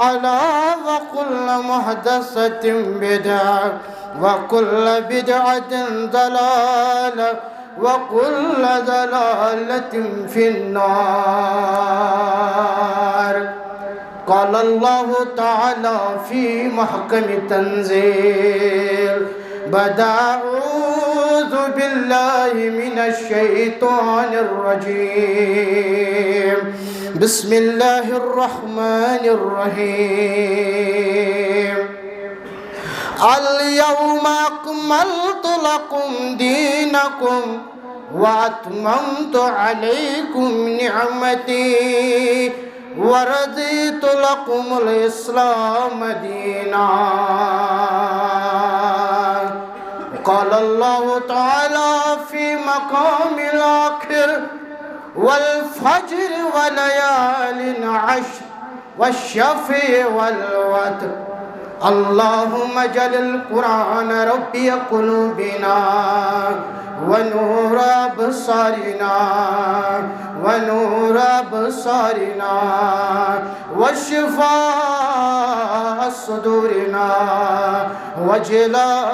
ألا وكل محدثة بدعة وكل بدعة ضلالة وكل ضلالة في النار. قال الله تعالى في محكم تنزيل بعد أعوذ بالله من الشيطان الرجيم بسم الله الرحمن الرحيم اليوم أكملت لكم دينكم وأتممت عليكم نعمتي ورضيت لكم الإسلام دينا. قال الله تعالى في مقام الآخر والفجر وليال عشر والشفع والوتر اللهم اجعل القرآن ربي قلوبنا ونور أبصارنا ونور أبصارنا وشفاء صدورنا وجلاء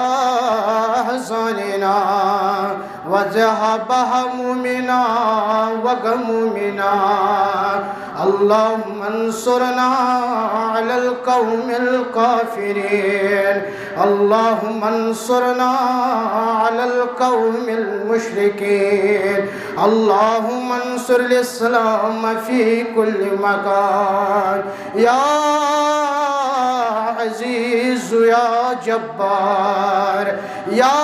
أحزاننا وذهاب همومنا وغمومنا. اللهم انصرنا على القوم الكافرين. اللهم انصرنا على القوم المشركين. اللهم انصر الإسلام في كل مكان يا عزيز يا جبار يا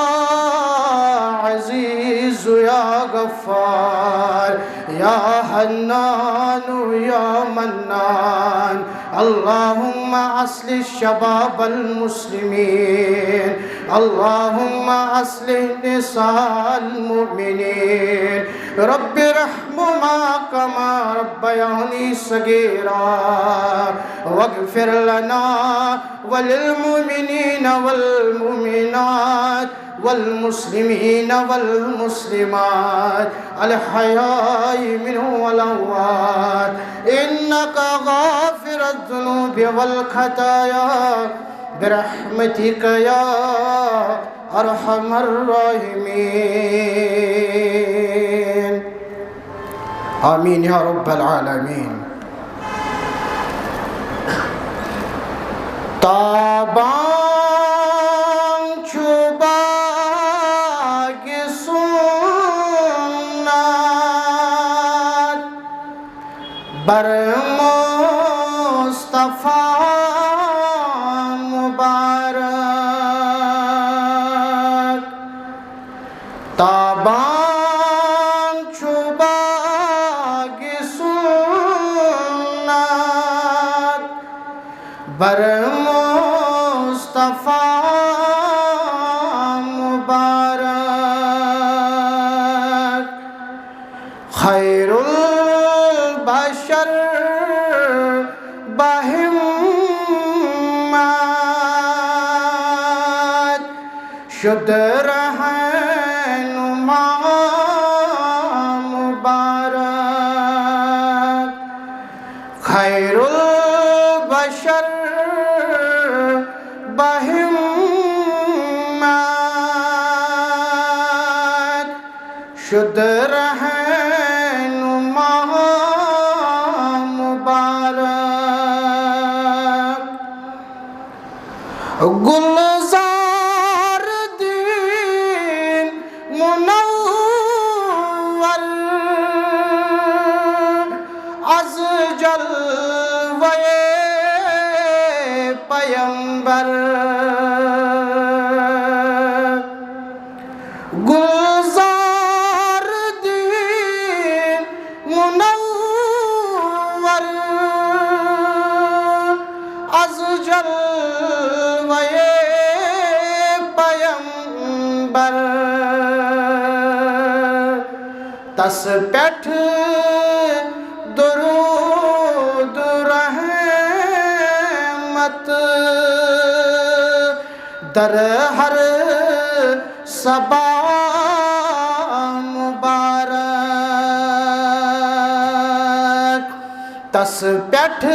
عزيز يا غفار يا حنان يا منان. اللهم أصلح شباب المسلمين. اللهم أصلح نساء المؤمنين. رب ارحمهما كما ربياني صغيرا واغفر لنا وللمؤمنين والمؤمنات والمسلمين والمسلمات الحياء منهم والأموات إنك غافر الذنوب والخطايا برحمتك يا أرحم الراحمين. آمين يا رب العالمين. Taban çubaki sunnat bar Mustafa Mubarak. Taban çubaki sunnat bar Mustafa Mubarak. Hayrul Bashar bahimmat Şud rahnuma Mubarak. Hayrul Bashar bahimmat Şud rahnuma Mubarak. Gulzar din munawwar az jalwaye payambar. Gulzar din munawwar az jalwaye payambar. Tas peth durud rahmat dar har sabah mubarak. Tas peth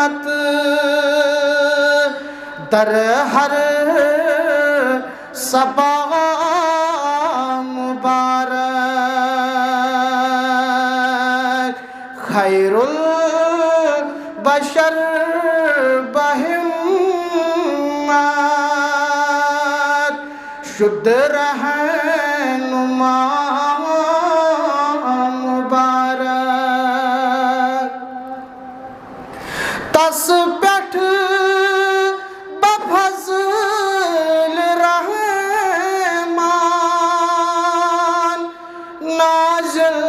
رحمت در ہر صبح مبارک خیر البشر بہمت شد رہنما مبارک تس پٹھ بفضل رحمان نازل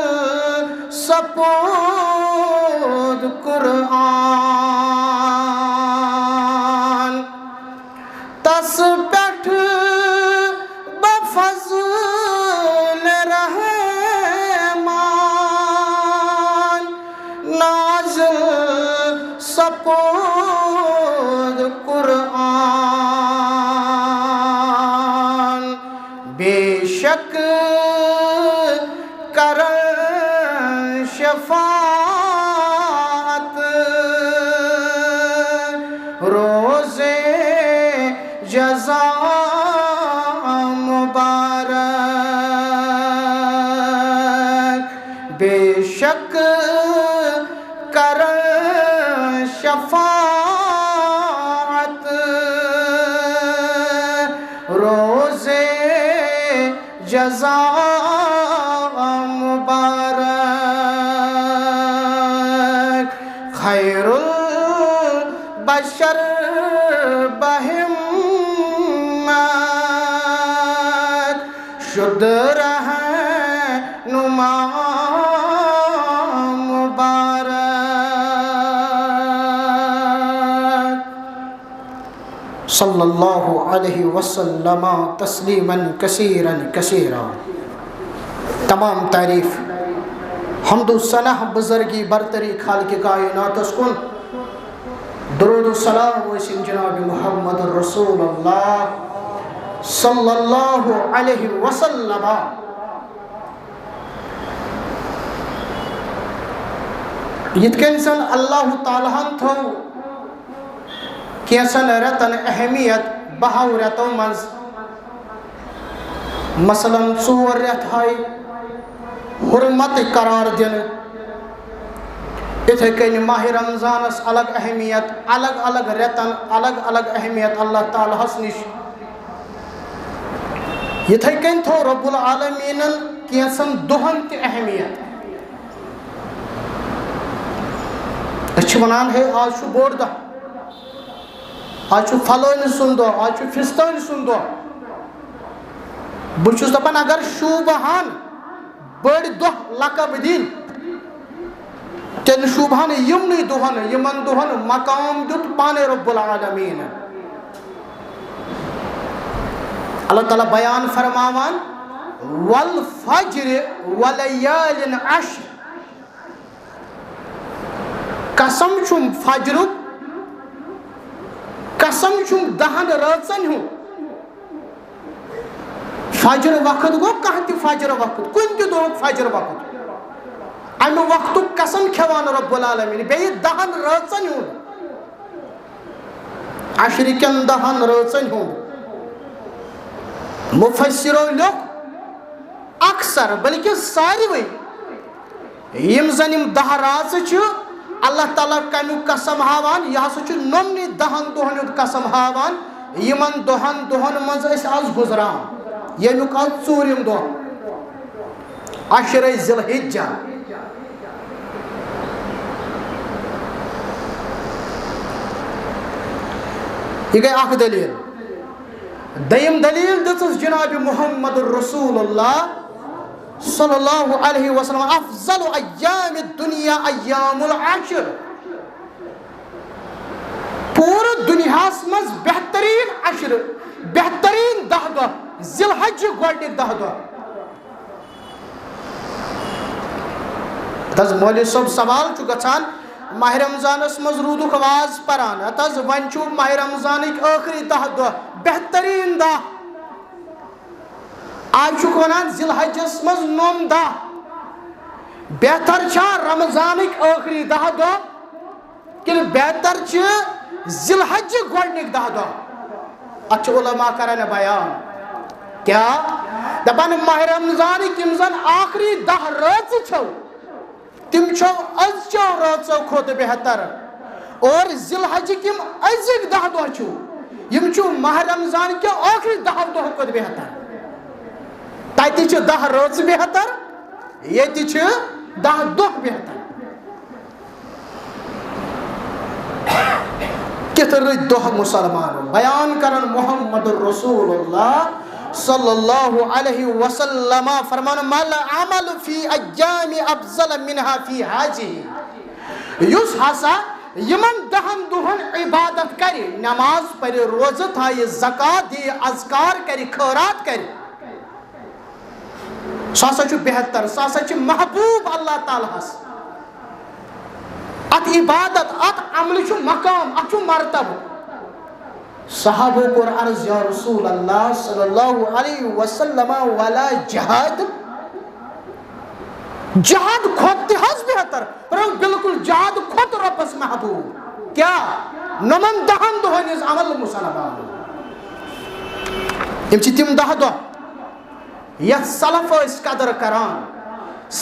سپود قرآن تس پٹھ بفضل رحمان نازل سپود قرآن بے شک کرن شفاعت روز جزا مبارک بے شک کرن شفاعت روز جزا مبارک خیر البشر بہمت شد رہنما مبارک صلی اللہ علیہ وسلم تسلیما کثیرا کثیرا. تمام تعریف حمد و ثنا بزرگی برتری خالق کائنات اس کن درود و سلام وسیم جناب محمد رسول اللہ صلی اللہ علیہ وسلم. یتکن سن اللہ تعالیٰ ہن تھو کیسن رتن اہمیت بہو رتو منز مثلا ژور رت ہائی حرمت قرار دن اتھے کن ماہ رمضانس الگ اہمیت الگ الگ رتن الگ الگ اہمیت اللہ تعالیٰ ہس نش یتھے کن تھو رب العالمین کیسن دہن تہ اہمیت. اچھ ونان ہے آج چھ بوڑ دہ آج چھ فلوین سن دہ آج چھ فستین سن دہ بہ چھس دپان اگر شوبہان بڑ دہ لقب دین تیل شوبہان یمنی دہن یمن دہن مقام دیت پانے رب العالمین. اللہ تعالیٰ بیان فرماوان والفجر ولیال عشر قسم چھم فجرک قسم چھم دہن راتن ہوں. فجر وقت گو کہاں تی فجر وقت کن تی دو فجر وقت امی وقت قسم کھوان رب العالمین بیئی دہن راتن ہوں عشرکن دہن راتن ہوں. مفسرو لوگ اکثر بلکہ ساروی یم زن یم دہ راز چھ اللہ تعالیٰ کمیک قسم ہاوان یہ ہسا چھ نمنی دہن دہن قسم ہاوان یمن دہن دہن مز اس آز گزران یمیک آز ژورم دہ عشر ذی الحجہ. یہ گئی اخ دلیل. دیم دلیل دتس جناب محمد رسول اللہ صلی اللہ علیہ وسلم افضل ایام الدنیا ایام العشر. پورا دنیاس مز بہترین عشر بہترین دہ دہ ذی الحج گوڈنک دہ دہ. تز مولوی صاحب سوال چھ گژھان ماہ رمضانس مز رودک واز پران تز ون چھ ماہ رمضانک آخری دہ دہ بہترین دہ آج چھ ونان ذی الحجس مز نوم دہ بہتر چھا رمضانک آخری دہ دہ کہ بہتر ذی الحج گۄڈنِکۍ 10 دۄہ اتھ چھِ علماء کران بیان کیا دپان ماہ رمضانٕکۍ یِم زن آخری 10 رٲژٕ چھو تِم چھو أزچو رٲژو کھۄتہٕ بہتر اور ذی الحجٕکۍ یِم أزِکۍ 10 دۄہ چھِو یِم چھِو ماہ رمضان کیو آخری 10 دۄہ کھۄتہٕ بہتر تتہِ چھِ 10 رٲژٕ بہتر ییٚتہِ چھِ 10 دۄہ بہتر کِتھ رٕتۍ دۄہ مُسلمانو بیان کرن محمد رسول اللہ صلی اللہ علیہ وسلم فرمان مل عمل فی ایام افضل منها فی حاجہ یس ہسا یمن 10 دۄہن عبادت کرِ نماز پرِ روزٕ تھایہِ زکات دِیہِ اذکار کرِ خٲرات کرِ سُہ ہسا چھُ بہتر سُہ ہسا چھُ محبوب اللہ تعالیٰ ہس ات عبادت ات عمل چھُ مقام ات چھُ مرتبہ صحابو کوٚر عرض یا رسول اللہ صلی اللہ علیہ وسلم ولا جہاد جہاد کھۄتہٕ تہِ حظ بہتر بالکل جہاد کھۄتہٕ رۄبس محبوب کیا نمن 10 دۄہن ہٕنٛز عمل مُسلمان یِم چھِ تِم 10 دۄہ یتھ سلف ٲسۍ قدر کران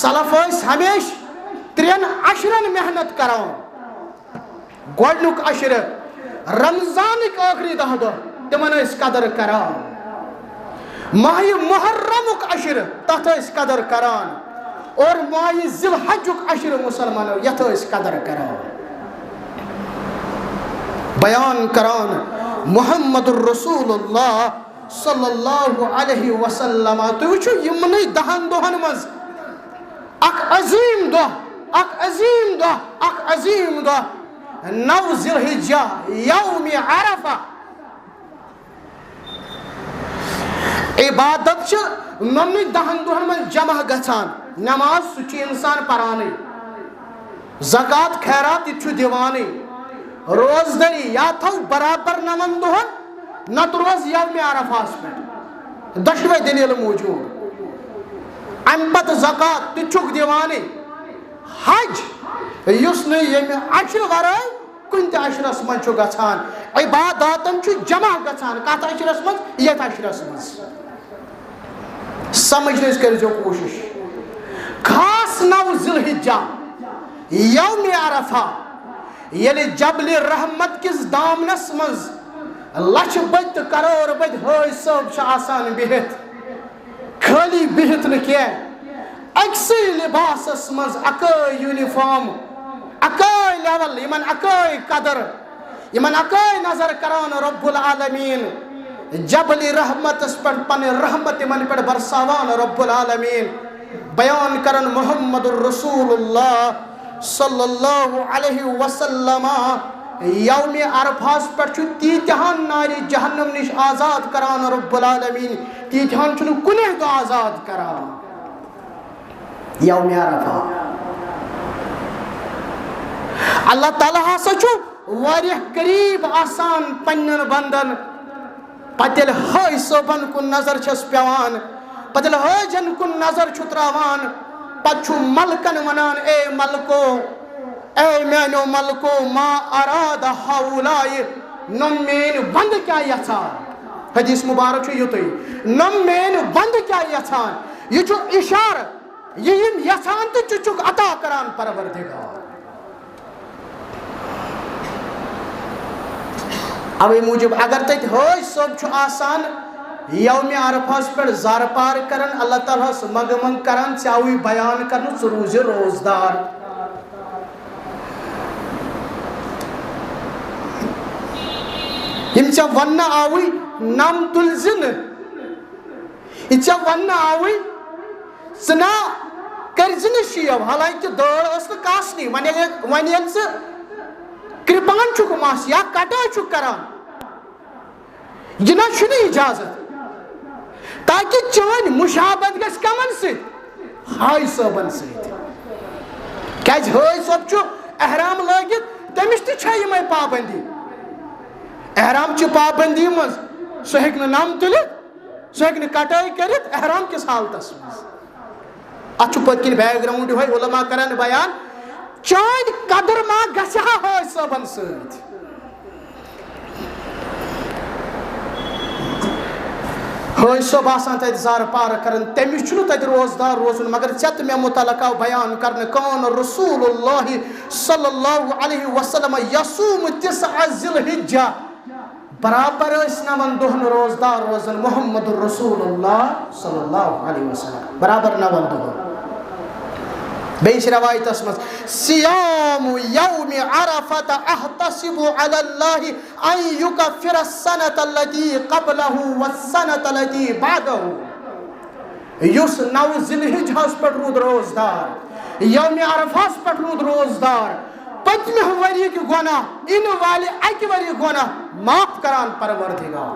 سلف ٲسۍ ہمیشہ 3 عشرن محنت کران گۄڈنیُک عشرٕ رمضانٕکۍ ٲخری 10 دۄہ تِمن ٲسۍ قدر کران ماہ محرمُک عشرٕ تتھ ٲسۍ قدر کران اور ماہ ذی الحجُک عشرٕ مُسلمانو یتھ ٲسۍ قدر کران بیان کران محمد رسول اللہ صلی اللہ علیہ وسلم تُہۍ وٕچھِو یِمنٕے 10 دۄہن منٛز اکھ عظیٖم دۄہ اکھ عظیٖم دۄہ اکھ عظیٖم دۄہ 9 ذی الحجہ یومِ عرفہ عبادت چھِ نۄمنٕے 10 دۄہن منٛز جمع گژھان نماز سُہ چھُ انسان پرانے زکات خیرات یہِ چھُ دِوانٕے روزدٔری یا تھاو برابر 9 دۄہن نتہٕ روز یومِ عرفہس پٮ۪ٹھ دۄشوے دٔلیٖلہٕ موٗجوٗد امہِ پتہٕ زکات تہِ چھُکھ دِوانٕے حج یُس نہٕ ییٚمہِ عشرٕ ورٲے کُنہِ تہِ عشرس منٛز چھُ گژھان عباداتن چھُ جمع گژھان کتھ عشرس منٛز یتھ عشرس منٛز سمجھنٕچ کٔرۍزیو کوٗشش خاص 9 ذی الحجہ یومِ عرفہ ییٚلہِ جبلِ رحمت کِس دامنس منٛز لچھ بٔدۍ تہٕ کرور بٔدۍ حٲج صٲب چھِ آسان بِہِتھ خٲلی بِہِتھ نہٕ کینٛہہ أکسٕے لِباسس منٛز اکٲے یوٗنِفارم اکٲے لیول یِمن اکٲے قدر یِمن اکٲے نظر کران رب العالمیٖن جبلِ رحمتس پٮ۪ٹھ پنٕنۍ رحمت یِمن پٮ۪ٹھ برساوان رب العالمیٖن بیان کران محمد رسول اللہ صلی اللہ علیہ وسلم یومِ عرفہس پٮ۪ٹھ چھُ تیٖتیٛاہن نارِ جہنم نِش آزاد کران رب العالمیٖن تیٖتیٛاہن چھُنہٕ کُنے دۄہ آزاد کران یومِ عرفہ اللہ تعالیٰ ہسا چھُ واریاہ قریٖب آسان پننٮ۪ن بندن پتہٕ ییٚلہِ حٲج صٲبن کُن نظر چھس پیوان پتہٕ ییٚلہِ حٲجن کُن نظر چھُ تراوان پتہٕ چھُ ملکن ونان اے ملکو اے میانیو ملکو ما اراد ہاؤلائے نم میٲنۍ بندٕ کیٛاہ یژھان حدیث مبارک چھُ یُتُے نم میٲنۍ بندٕ کیٛاہ یژھان یہِ چھُ اِشارٕ یہِ یِم یژھان تہٕ ژٕ چھُکھ عطا کران پروردگار اوے موٗجوٗب اگر تتہِ حٲج صٲب چھُ آسان یومِ عرفہس پٮ۪ٹھ زارٕ پار کران اللہ تعالیٰ ہس منگہٕ منگ کران ژےٚ آوُے بیان کرنہٕ ژٕ روٗزِ روزدار یِم ژےٚ وننہٕ آوٕے نم تُلزِ نہٕ یہِ ژےٚ وننہٕ آوٕے ژٕ نا کٔرزِ نہٕ شیو حالانکہِ دٲڑ ٲس نہٕ کاسنٕے وۄنۍ ییٚلہِ ژٕ کرپان چھُکھ مس یا کٹٲے چھُکھ کران یہِ نہ چھُنہٕ اِجازت تاکہِ چٲنۍ مُشابت گژھِ کمن سۭتۍ حاج صٲبن سۭتۍ کیازِ حٲج صٲب چھُ احرام لٲگِتھ تٔمِس تہِ چھےٚ یِمے پابندی احرام چہِ پابندی منٛز سُہ ہیٚکہِ نہٕ نم تُلِتھ سُہ ہیٚکہِ نہٕ کٹٲے کٔرِتھ احرام کِس حالتس منٛز اتھ چھُ پٔتۍ کِنۍ بیک گراوُنڈ یِہوے علما کران بیان چاند قدر ما گژھِ ہا حٲج صٲبن سۭتۍ حٲج صٲب آسان تتہِ زارٕ پارٕ کران تٔمِس چھُنہٕ تتہِ روزدار روزُن مگر ژےٚ تہٕ مےٚ مُتعلق آو بیان کرنہٕ کان رسول اللہ صلی اللہ علیہ وسلم یصوم تسع ذی الحجہ برابر ٲسۍ 9 دۄہن روزدار روزان محمد رسول اللہ صلی اللہ علیہ وسلم برابر 9 دۄہن بیٚیہِ چھِ روایتس منٛز صیام یوم عرفۃ احتسب علی اللہ ان یکفر السنۃ التي قبلہ والسنۃ التي بعدہ یُس 9 ذی الحجہس پٮ۪ٹھ روٗد روزدار یوم عرفہس پٮ۪ٹھ روٗد روزدار پٔتمہِ ؤریِکۍ گۄناہ اِنہٕ والہِ اَکہِ ؤریہِ گۄناہ معاف کران پروردگار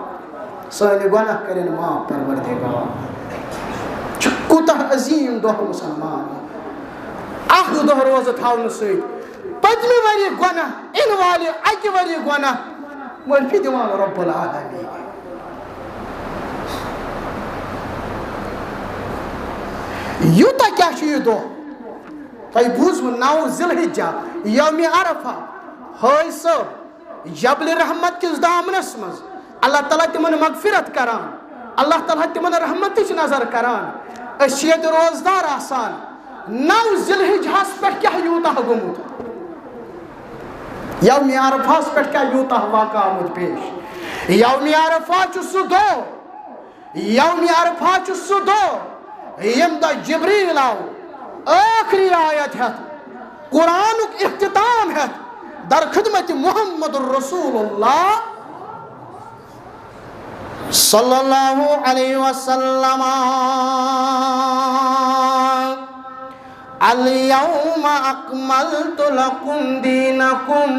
سٲنۍ گۄناہ کٔرِنۍ معاف پروردگار چھُ کوٗتاہ عظیٖم دۄہ مُسلمان اکھ دۄہ روزٕ تھاونہٕ سۭتۍ پٔتمہِ ؤریہِ گۄناہ اِنہٕ والہِ اَکہِ ؤریہِ گۄناہ معٲفی دِوان رۄب العالمیٖن یوٗتاہ کیٛاہ چھُ یہِ دۄہ تۄہہِ بوٗزوٕ 9 ذی الحجہ یومِ عرفہ حٲج صٲب جبلِ رحمت کِس دامنس منٛز اللہ تعالیٰ تِمن مغفرت کران اللہ تعالیٰ تِمن رحمتٕچ نظر کران أسۍ چھِ ییٚتہِ روزدار آسان 9 ذی الحجہس پٮ۪ٹھ کیٛاہ یوٗتاہ گوٚمُت یومِ عرفہس پٮ۪ٹھ کیٛاہ یوٗتاہ واقعہ آمُت پیش یومِ عرفہ چھُ سُہ دۄہ یومِ عرفہ چھُ سُہ دۄہ ییٚمہِ دۄہ جبریٖل آو ٲخری آیت ہٮ۪تھ قرآنُک اختتام ہٮ۪تھ در خدمت محمد رسول اللہ صلی اللہ علیہ وسلم اليوم اکملت لکم دینکم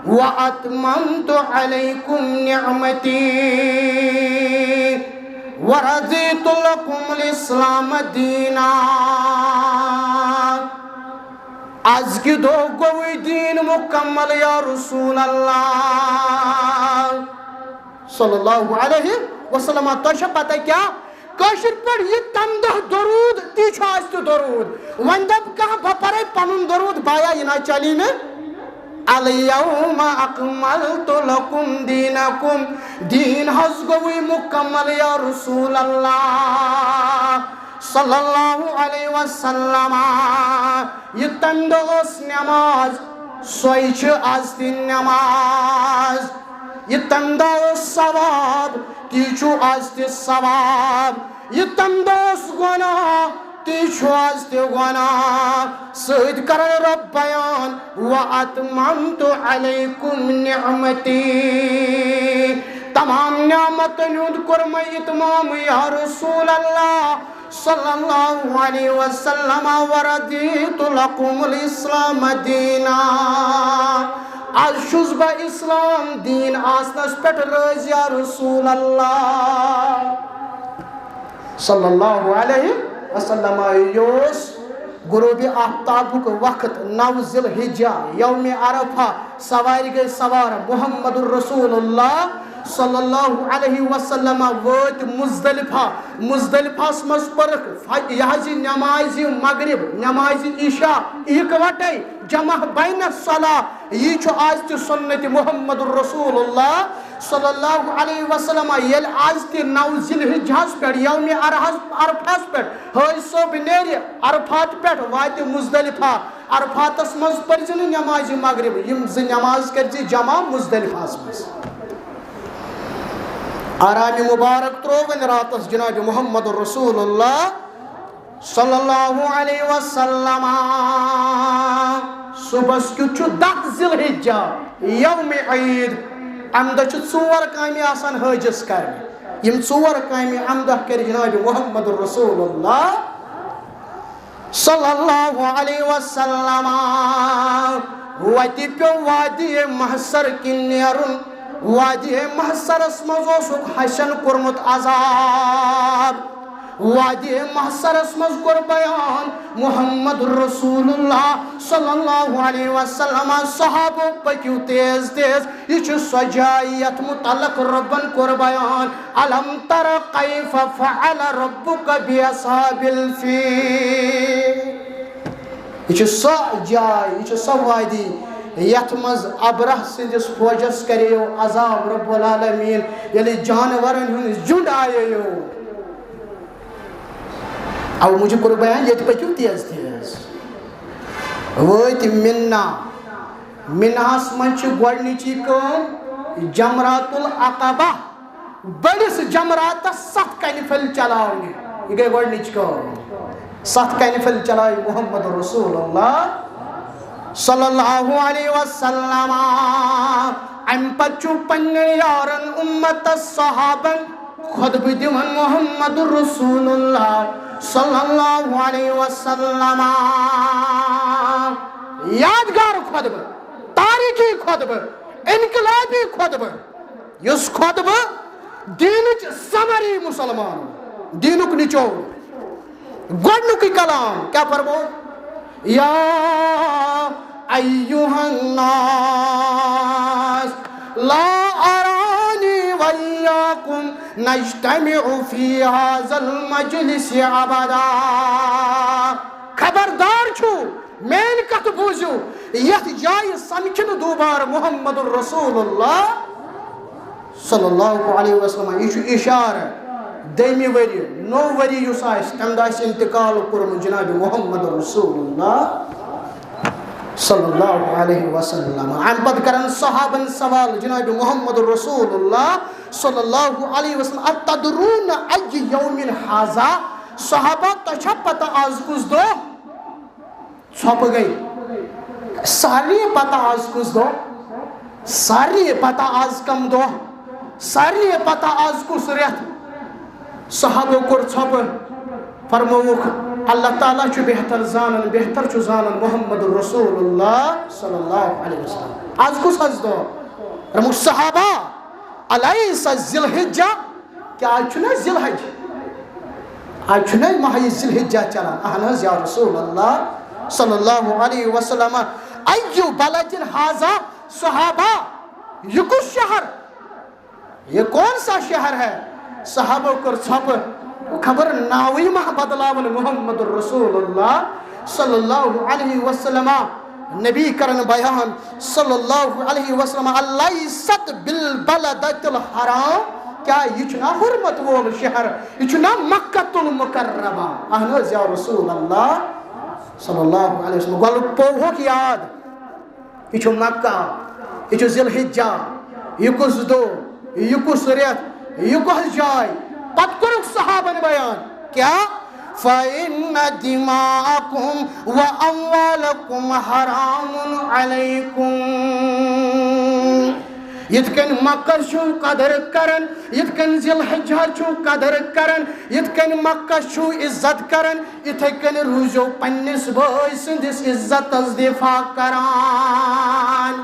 واتممت علیکم نعمتی ورضیت لکم الاسلام دینا آز کی دو گوئی دین مکمل یا رسول اللہ صلی اللہ علیہ وسلم تو چھا پتہ کیا کاشر پر یہ تم دہ درود تی چھو آج تو درود ون دب کہاں بپرے پنن درود بایا یہ نا چلی میں اليوم اکملت لکم دینکم دین حض گوئی مکمل یا رسول اللہ صلی اللہ علیہ وسلم یہ تند اس نماز سوئی چھ آز تی نماز یہ تند اس ثواب تی چھو آز تی ثواب یہ تند اس گناہ تی چھو آز تی گناہ سید کرن رب بیان وَأَتْمَمْتُ عَلَيْكُمْ نِعْمَتِي تمام نعمت نیود کرمہ اتمام یا رسول اللہ صلی اللہ علیہ وسلم وردیت لکم الاسلام دینا آج چھُس بہٕ اسلام دین آسنس پٮ۪ٹھ رٲضۍ یا رسول اللہ صلی اللہ علیہ وسلم یوس غروب آفتابُک وقت 9 ذی الحجہ یوم عرفہ سوارِ گٔے سوار محمد الرسول اللہ صلی اللہ علیہ وسلم وٲتۍ مزدلفہس منٛز پٔرٕکھ یہِ حظ یہِ نمازِ مغرب نمازِ عشاء اِکوٹے جمع بین الصلاة یہِ چھُ آز تہِ سنت محمد الرسول اللہ صلی اللہ علیہ وسلم ییٚلہِ آز تہِ 9 ذی الحجہس پٮ۪ٹھ یومِ عرفہس پٮ۪ٹھ حٲج صٲب نیرِ عرفات پٮ۪ٹھ واتہِ مزدلفہ عرفاتس منٛز پٔرزِ نہٕ نمازِ مغرب یِم زٕ نماز کٔرزِ جمع مزدلفہس منٛز آرام مبارک تروون راتس جناب محمد رسول اللہ صلی اللہ علیہ وسلم صبحس کیُتھ چھُ 10 ذی الحجہ یوم عید امہ دۄہ چھِ 4 کامہِ آسان حٲجس کرنہِ یِم 4 کامہِ امہ دۄہ کرِ جناب محمد رسول اللہ صلی اللہ علیہ وسلم وتہِ پیوٚو وادی محشر کِنۍ نیرُن وادی محشرس منٛز اوسُکھ ہشن کوٚرمُت عذاب وادی محشرس منٛز کوٚر بیان محمد رسول اللہ صلی اللہ علیہ وسلم صحابو پٔکِو تیز تیز یہ چھُ سۄ جاے یتھ متعلق رۄبن کوٚر بیان الم تر کیف فعل ربک باصحاب الفیل یہ سو جائے یہ سو وادی یت مز ابرہ سندس فوجس کریو عذاب رب العالمین یلی جانورن ہن جھنڈ آئیو او مجھے کرو بیان یہ پکیو تیز تیز ویت منہس منچ گوڑنچی کن جمرات العقبہ بڑس جمرات 7 کنہ پھل چلاونے یہ گئی گوڑنچ کن 7 کنہ پھل چلائی محمد رسول اللہ صلی اللہ علیہ وسلم ام پچو پن یارن امت صحابن خطب دیون محمد رسول اللہ صلی اللہ علیہ وسلم یادگار خطب تاریخی خطب انقلابی خطب یس خطب دینچ سمری مسلمان دینک نچوڑ گوڑنک کلام کیا فرمو یا ایوہ الناس لا ارانی ویاکم نجتمع فی هذا المجلس ابدا خبردار چھو مین کت بوزیو یت جائے سمکھن دوبار محمد الرسول اللہ صلی اللہ علیہ وسلم یہ اشارہ دیمی وری نو وری یس آس تم دہ انتقال کورم جناب محمد رسول اللہ صلی اللہ علیہ وسلم ام پتہ کرن صحابن سوال جناب محمد رسول اللہ صلی اللہ علیہ وسلم اتدرون ای یوم ھذا صحابہ تچھا پتہ آز کس دو چھپ گئی ساری پتہ آز کس دو ساری پتہ آز کم دو ساری پتہ آز کس ریت صحابہ کور چھپ فرموک اللہ تعالیٰ چھو بہتر زانن بہتر چھو زانن محمد رسول اللہ صلی اللہ علیہ وسلم آج کس حج دو رموک صحابہ علیہ ذی الحجہ کیا آج چھو نا ذی الحج آج چھو نا ماہی ذی الحجہ چلا احناز یا رسول اللہ صلی اللہ علیہ وسلم ایو بلد ھذا صحابہ یہ کس شہر یہ کون سا شہر ہے صحابہ کر چھپ خبر ناوی مہ بدلاون محمد رسول اللہ صلی اللہ علیہ وسلم نبی کرن بیان صلی اللہ علیہ وسلم لیست بالبلدۃ الحرام کیا یہ چھنا حرمت وول شہر یہ چھنا مکۃ المکرمہ احناز یا رسول اللہ صلی اللہ علیہ وسلم گل پوہک یاد یہ چھو مکہ یہ چھو ذی الحجہ یہ کس دو یہ کس ریت یہ کس جائے پت کرک صحابن بیان کیا فَإِنَّ دِمَاءَكُمْ وَأَمْوَالَكُمْ حَرَامٌ عَلَيْكُمْ یتکن مکہ چھو قدر کرن یتکن ذی الحجہ چھو قدر کرن یتکن مکہ چھو عزت کرن یتکن روزو پنس بھائی سندس عزت از دفاع کران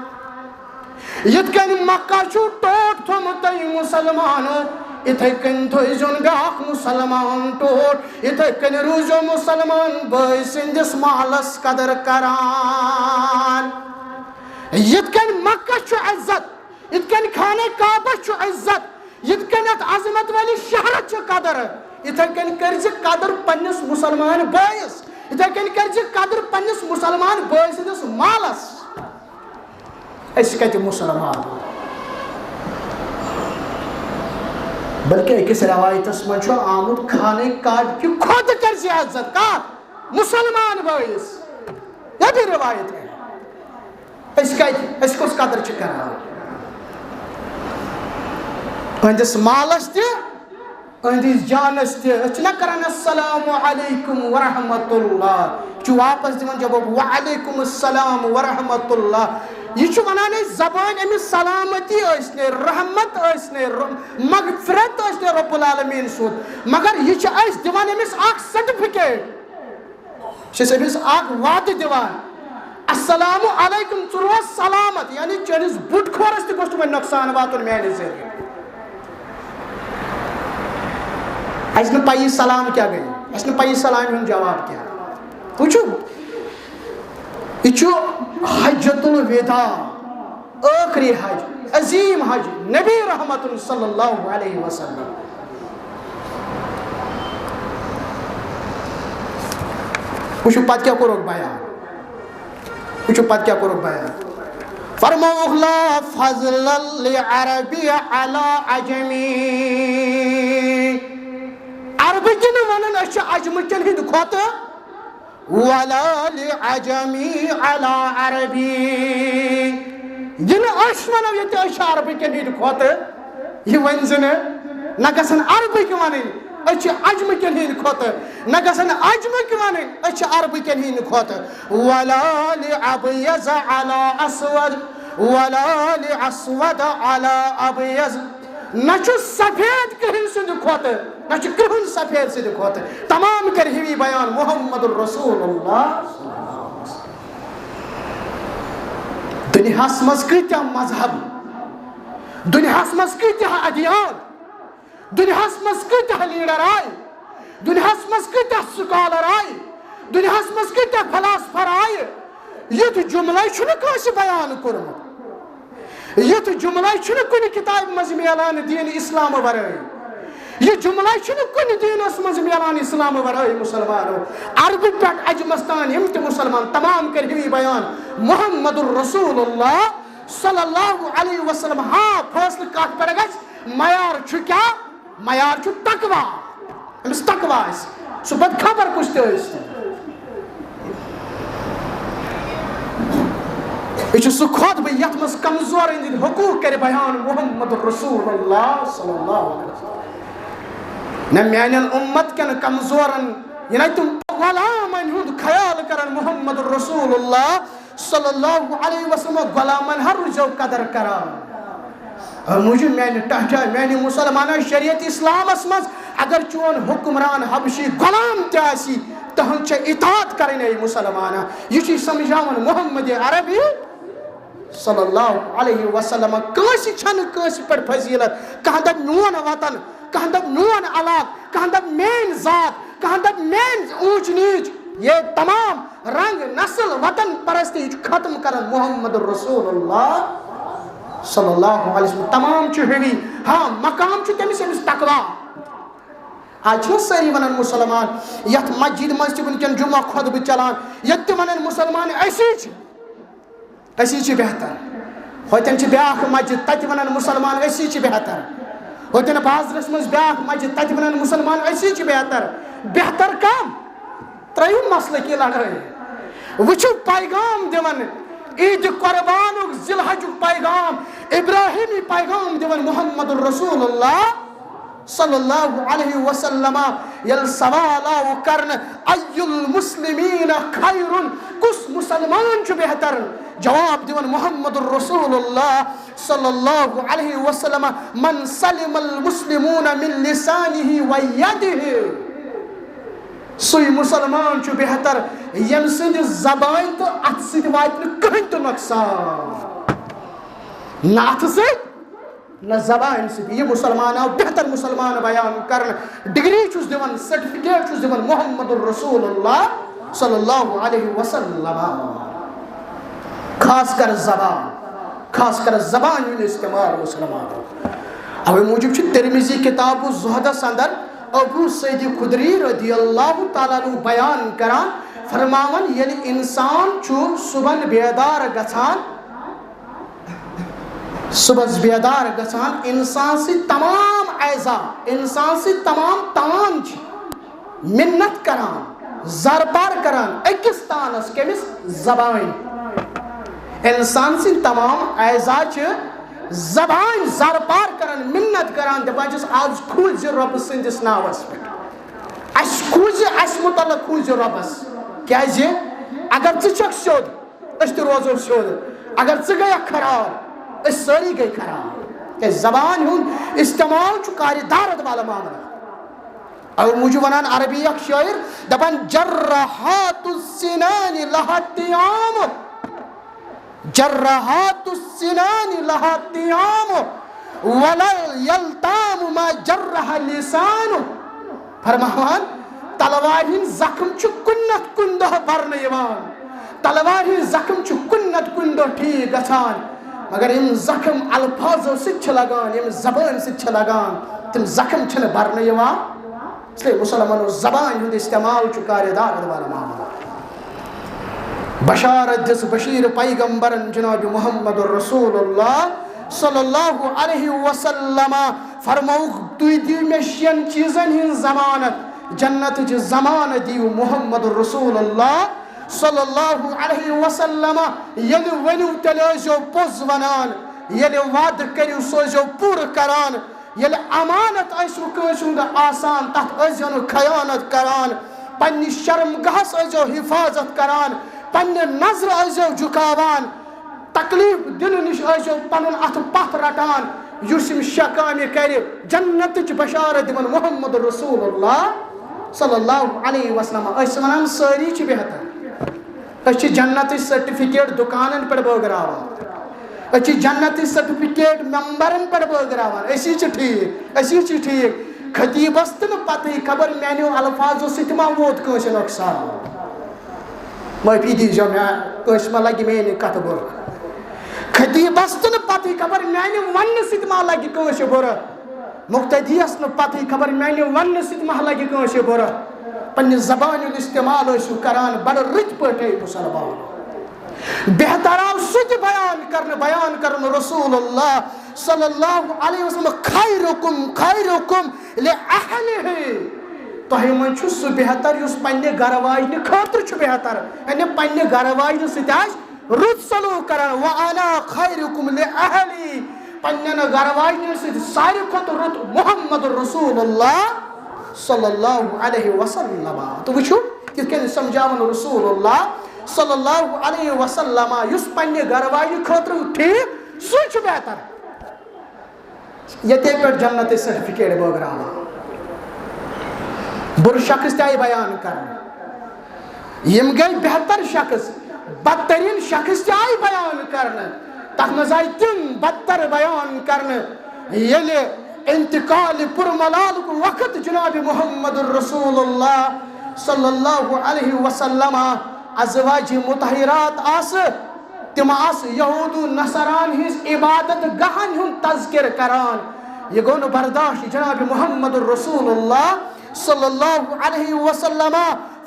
یتکن مکہ چھو ٹوٹ تھمتائی مسلمانو اتھکن تھوزن بیاکھ مسلمان ٹوٹ اتھکن روزو مسلمان بھائی سندس محلس قدر کران یتکن مکہ چھو عزت یتکن خانہ کعبہ چھو عزت یتکن ات عظمت والی شہر چھو قدر اتھکن کرز قدر پنس مسلمان بھائیس اتھکن کرز قدر پنس مسلمان بھائی سندس محلس اس کہتے مسلمان بلکہ ایک روایت اسمن چھو آمود کھانے کاٹ کی خود کرزی عزت کاٹ مسلمان بھائیس یہ بھی روایت ہے اس کو اس قدر چکر رہا اندس مالس تی اندس جانس تی اچھنا کرن السلام علیکم ورحمت اللہ چھو واپس دیون جب وعلیکم السلام ورحمت اللہ یہ چھو بنانے زبان امی سلامتی اسنے رحمت اسنے مغفرت اسنے رب العالمین سود مگر یہ چھو اس دیوان امیس آگ سرٹیفکیٹ چھس امیس آگ وعد دیوان السلام علیکم چروا سلامت یعنی چنیز بڑھ کھورستی گوشت میں نقصان واتن میانے ذریعے اس نے پائی سلام کیا گئی اس نے پائی سلام ہم جواب کیا پوچھو یہ چھو حجت الوداع آخری حج عظیم حج نبی رحمت صلی اللہ علیہ وسلم پوچھو پات کیا کرو بیان وچھو پت کیا کرو بیان فرموه لا فضل للعربی علی عجمی عربی کن ونن اچھا عجمکن ہند کھوت ولا لعجمی علی عربی ین اش ونو یہ اچھا عربی کن ہند کھوت یہ ونزن نہ گژھن عربی کی ونن اچھا عجم کن ہند کھوت نہ گژھن عجم کی ونن اچھا عربی کن ہند کھوت ولا لابیض علی اسود ولا لاسود علی ابیض نہ چھ سفید کہن سند کھوت نہ چھ کہن سفید سند کھوت تمام کر ہوئی بیان محمد الرسول اللہ دنیا مز کتیا مذہب دنیا مز کتیا ادیان دنیا مز کتیا لیڈر آئی دنیا مز کتیا سکالر آئی دنیا مز کتیا فلاسفر آئی یہ جملہ چھنہ کانسی بیان کرمت یہ جملہ چھنہ کنی کتاب مز میلان دین اسلام ورائے یہ جملہ چھنہ کنی دین مز میلان اسلام ورائے مسلمانوں عربی پیٹ عجمستان ہمت مسلمان تمام کر ہوئی بیان محمد الرسول اللہ صلی اللہ علیہ وسلم ہاں فیصل کات پر گز معیار چھو کیا معیار چھو تقوی امس تقوی اس سو بد خبر کچھ اس یہ سو خود بھی یت مز کمزور اندین حقوق کر بیان محمد الرسول اللہ صلی اللہ علیہ وسلم نہ میانن امت کن کمزورن یہ تم غلامن ہند خیال کرن محمد الرسول اللہ صلی اللہ علیہ وسلم غلامن ہر جو قدر کران مجھے میانہ ٹہچا میانہ مسلمان شریعت اسلام مز اگر چون حکمران حبشی غلام تاسی تہن چھ اطاعت کرن اے مسلمان یہ چھ سمجھاون محمد عربی صلی اللہ علیہ وسلم کانسی چھن کانسی پر فضیلت کہاں دب نون وطن کہاں دب نون علاق کہاں دب مین ذات کہاں دب مین اونچ نیچ یہ تمام رنگ نسل وطن پرستی ختم کرن محمد الرسول اللہ صلی اللہ علیہ وسلم تمام چھوڑی ہاں مقام چھو تمہیں سے تقوی آج چھو ساری ونن مسلمان یت مسجد مسجد ونکن جمعہ خود بھی چلان یت ونن مسلمان ایسی چھ بہتر ہوتن چھ بیاکھ مسجد تت ونن مسلمان ایسی چھ بہتر ہوتن بازرس مز بیاکھ مسجد تت ونن مسلمان ایسی چھ بہتر بہتر کم تریم مسئلہ کی لڑائی وچھو پیغام دیون عید قربان ذی الحج پیغام ابراہیمی پیغام دیون محمد الرسول اللہ صلی اللہ علیہ وسلم یل سوالا کرن ای المسلمین خیر کس مسلمان چھ بہتر جواب دیون محمد الرسول اللہ صلی اللہ علیہ وسلم من سلم المسلمون من لسانه و یده سوی مسلمان چھ بہتر یم سند زبان تو ات سید وات کہیں تو نقصان نہ ات سے نہ زبان سے یہ مسلمان بہتر مسلمان بیان کرن ڈگری چھس دیون سرٹیفکیٹ چھس دیون محمد الرسول اللہ صلی اللہ علیہ وسلم خاص کر زبان یون استعمال مسلمان اوے موجب چھ ترمذی کتاب الزہد اندر ابو سعید خدری رضی اللہ تعالیٰ عنہ بیان کران فرماون یعنی انسان چھو صبح بیدار گژھان انسان سے تمام اعضاء انسان سے تمام تان منت کران زربار کران اکس تانس کمس زبان انسان سے تمام اعضاء زبان زربار کران منت کران دپان چھس آز کھوز رب سندس ناوس پہ اس متعلق کھوز ربس کیا اگر ژھک سیود اس تہ روزو سیود اگر ژ گیا خراب اس ساری گئی خراب کہ زبان ہوں استعمال چھو کاری دارت والا معاملہ اور مجھے ونان عربی ایک شاعر دپان جرحات السنان لها الطعام جرحات السنان لها الطعام ولا يلتام ما جرح اللسان فرمان تلوار ہن زخم چھو کنت کندہ برنے یوان تلوار ہن زخم چھو کنت کندہ ٹھیک گژھان مگر یم زخم الفاظو سے لگان یم زبان سے لگان تم زخم چھن برنے یوان اس لیے مسلمانوں زبان ہند استعمال چکار دار والا معاملہ بشارت دس بشیر پیغمبرن جناب محمد رسول اللہ صلی اللہ علیہ وسلم فرموک تُہۍ دِیِو مےٚ شیٚن چیٖزن ہٕنٛز ضمانت جنتٕچ ضمانت دِیِو محمد رسول اللہ صلی اللہ علیہ وسلم ییٚلہِ ؤنِو تیٚلہِ ٲسۍزیو پوٚز ونان ییٚلہِ وعدٕ کٔرِو سُہ ٲسۍزیو پوٗرٕ کران ییٚلہِ امانت آسِوٕ کٲنٛسہِ ہُنٛد آسان تتھ ٲسۍزیو نہٕ خیانت کران پننہِ شرمگاہس ٲسۍزیو حفاظت کران پننہِ نظرٕ ٲسۍزیو جُکاوان تکلیف دِنہٕ نِش ٲسۍزیو پنُن اتھٕ پتھ رٹان یُس یِم شےٚ کامہِ کرِ جنتٕچ بشارت دِوان محمد رسول اللہ صلی اللہ علیہ وسلم أسۍ ونان سٲری چھِ بہتر أسۍ چھِ جنتٕچ سرٹِفکیٹ دُکانن پٮ۪ٹھ بٲگراوان أسۍ چھِ جنتٕچ سرٹِفکیٹ ممبرن پٮ۪ٹھ بٲگراوان أسی چھِ ٹھیٖک أسی چھِ ٹھیٖک خطیبس تہِ نہٕ پتہٕے خبر میانیو الفاظو سۭتۍ ما ووت کٲنٛسہِ نۄقصان معٲفی دیٖزیو مےٚ کٲنٛسہِ ما لگہِ میٛانہِ کتھٕ بُرٕ خطیبس تہِ نہٕ پتہٕے خبر میانہِ وننہٕ سۭتۍ ما لگہِ کٲنٛسہِ بُرٕ مُقتدیَس نہٕ پتہٕے خبر میانہِ وننہٕ سۭتۍ ما لگہِ کٲنٛسہِ بُرٕ پننہِ زبانہِ ہُنٛد استعمال ٲسِو کران بڑٕ رٕتۍ پٲٹھۍ مُسلمان بہتر آو سُہ تہِ بیان کرنہٕ رسول اللہ صلی اللہ علیہ وسلم خیرکم لأہلہ تۄہہِ منٛز چھُ سُہ بہتر یُس پننہِ گرٕ واجنہِ خٲطرٕ چھُ بہتر یعنی پننہِ گرٕ واجنہِ سۭتۍ آسہِ رُت سلوٗک کران وَأَنَا خَيْرُكُمْ لِأَهْلِي پننٮ۪ن گرٕ واجنٮ۪ن سۭتۍ ساروی کھۄتہٕ رُت محمد رسول اللہ صلی اللہ علیہ وسلم تہٕ وٕچھِو کِتھ کٔنۍ سمجھاوان رسول اللہ صلی اللہ علیہ وسلم یُس پننہِ گرٕ واجنہِ خٲطرٕ ٹھیٖک سُے چھُ بہتر ییٚتے پٮ۪ٹھ جنتٕچ سرٹِفکیٹ بٲگراوان بُرٕ شخص تہِ آیہِ بیان کرنہٕ یِم گٔے بہتر شخص بدترین شخص تہِ آیہِ بیان کرنہٕ تتھ منٛز آیہِ تِم بدتر بیان کرنہٕ ییٚلہِ انتقالِ پُرملالُک وقت جناب محمد رسول اللہ صلی اللہ علیہ وسلم ازواجہِ مطہرات آسہٕ تِم آسہٕ یہوٗد و نصران ہٕنٛز عبادت گاہن ہُنٛد تذکر کران یہ گوٚو نہٕ برداشت جناب محمد رسول اللہ صلی اللہ علیہ وسلم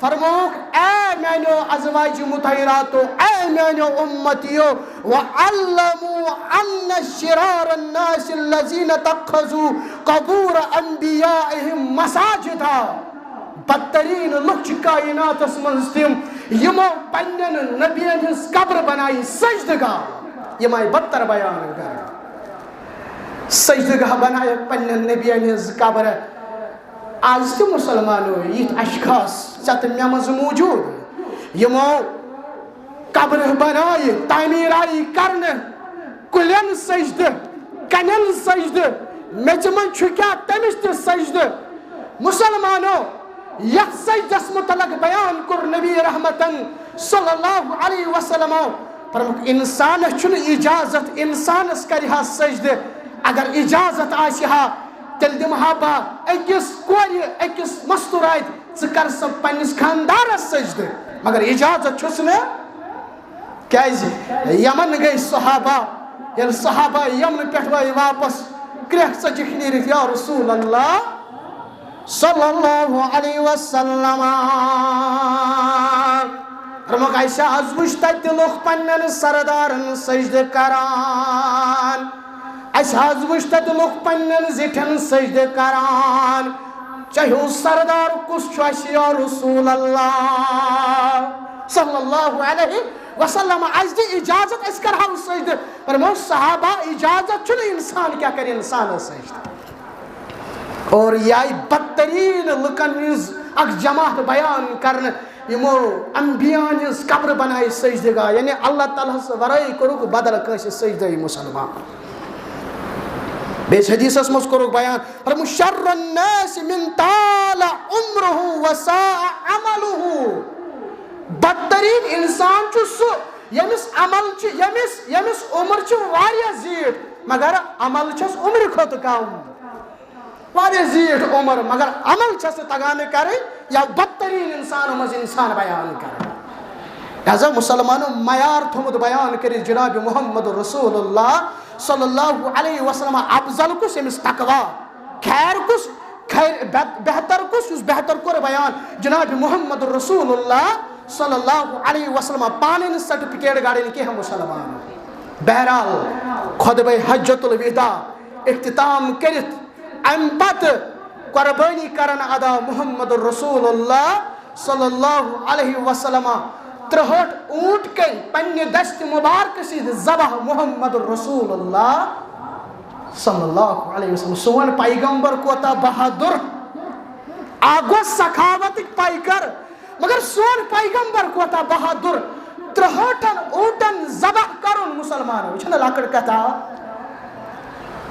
فرموک اے میانیو ازواج مطہراتو اے میانیو امتیو وعلموا ان شرار الناس الذین اتخذوا قبور انبیائهم مساجدا بدترین لُکھ چھِ کائناتس منٛز تِم یِمو پننٮ۪ن نبیَن ہٕنٛز قبر بنایہِ سجدگاہ یِم آیہِ بدتر بیان کرنہٕ سجدگاہ بنایکھ پننٮ۪ن نبیَن ہٕنٛز قبر آز تہِ مسلمانو یِتھ اشخاص ژےٚ تہٕ مےٚ منٛز موٗجوٗد یِمو قبرٕ بنایہِ تعمیٖر آیہِ کرنہٕ کُلٮ۪ن سجدٕ کنٮ۪ن سجدٕ میٚژِ منٛز چھُ کیٛاہ تٔمِس تہِ سجدٕ مسلمانو یتھ سجدس متعلق بیان کوٚر نبی رحمتن صلی اللہ علیہ وسلم فرموکھ انسانس چھُنہٕ اجازت انسانس کرِ ہا سجدٕ اگر اجازت آسہِ ہا تیٚلہِ دِمہٕ ہا بہٕ أکِس کورِ أکِس مستوٗراتہِ ژٕ کر سا پننِس خاندارس سجدٕ مگر اجازت چھُس نہٕ کیازِ یمن گٔے صحابہ ییٚلہِ صحابہ یمنہٕ پٮ۪ٹھ وٲتۍ واپس کرٛیکھ ژٔجِکھ نیٖرِتھ یا رسول اللہ صلی اللہ علیہ وسلم فرموکھ اَسہِ حظ وٕچھ تتہِ تہِ لُکھ پننٮ۪ن سردارن سجدٕ کران اَسہِ حظ وٕچھ تتہِ لُکھ پننٮ۪ن زِٹھٮ۪ن سجدٕ کران چاہے سردار کُس چھُ اَسہِ یا رسول اللہ صلی اللہ علیہ وسلم اَسہِ دِ اجازت أسۍ کرہو سجدٕ فرموکھ صحابہ اجازت چھُنہٕ انسان کیٛاہ کرِ انسانس سجدٕ اور یہ آئی بدترین لُکن ہٕنٛز اکھ جماعت بیان کرنہٕ یِمو انبیاء ہٕنٛز قبر بنایہِ سجدگاہ یعنی اللہ تعالیٰ ہس ورٲے کوٚرُکھ بدل کٲنٛسہِ سجدٕ مسلمان بیٚیہِ حدیثس منٛز کوٚرُکھ بیان فرمووُکھ شر الناس من طال عمره وساء عمله بدترین انسان چھُ سُہ ییٚمِس عمل چھُ ییٚمِس عمر چھِ واریاہ زیٖٹھ مگر عمل چھس عمرِ کھۄتہٕ کم واریاہ زیٖٹھ عمر مگر عمل چھس نہٕ تگان کرٕنۍ یا بدترین انسانو منٛز انسان بیان کران لہذا مسلمانو معیار تھوٚمُت بیان کٔرِتھ جناب محمد رسول اللہ صلی اللہ علیہ وسلم افضل کُس ییٚمِس تقوا خیر کُس بہتر کُس یُس بہتر کوٚر بیان جناب محمد رسول اللہ صلی اللہ علیہ وسلم پانے سرٹیفکیٹ گاڑی کی ہم مسلمان. بہرحال خطبہ حجۃ الوداع اختتام کرت ام پت قربانی کرن ادا محمد رسول اللہ صلی اللہ علیہ وسلم 63 اونٹ کے پنہ دست مبارک سے ذبح محمد رسول اللہ صلی اللہ علیہ وسلم. سون پیغمبر کوتا بہادر آگو سخاوت پیکر مگر سون پیغمبر کوتا بہادر 63 اونٹن ذبح کرن مسلمان وچھنا لکڑ کتا